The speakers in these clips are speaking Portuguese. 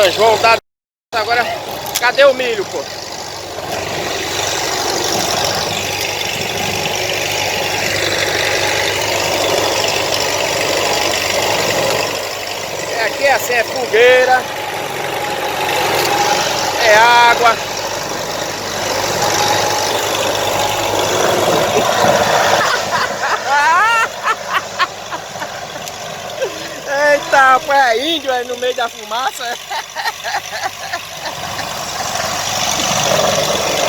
São João da... Agora, cadê o milho, pô? Aqui é assim, é fogueira, é água. Eita, pô, é índio aí no meio da fumaça.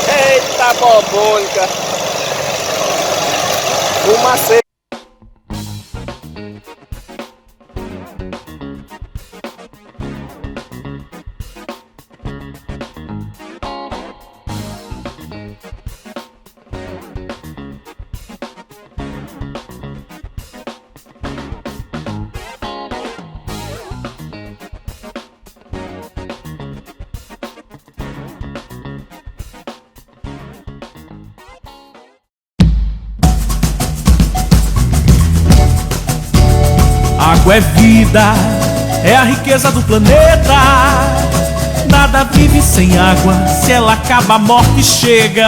Eita, bobônica. Fumacê. Água é vida, é a riqueza do planeta. Nada vive sem água, se ela acaba a morte chega.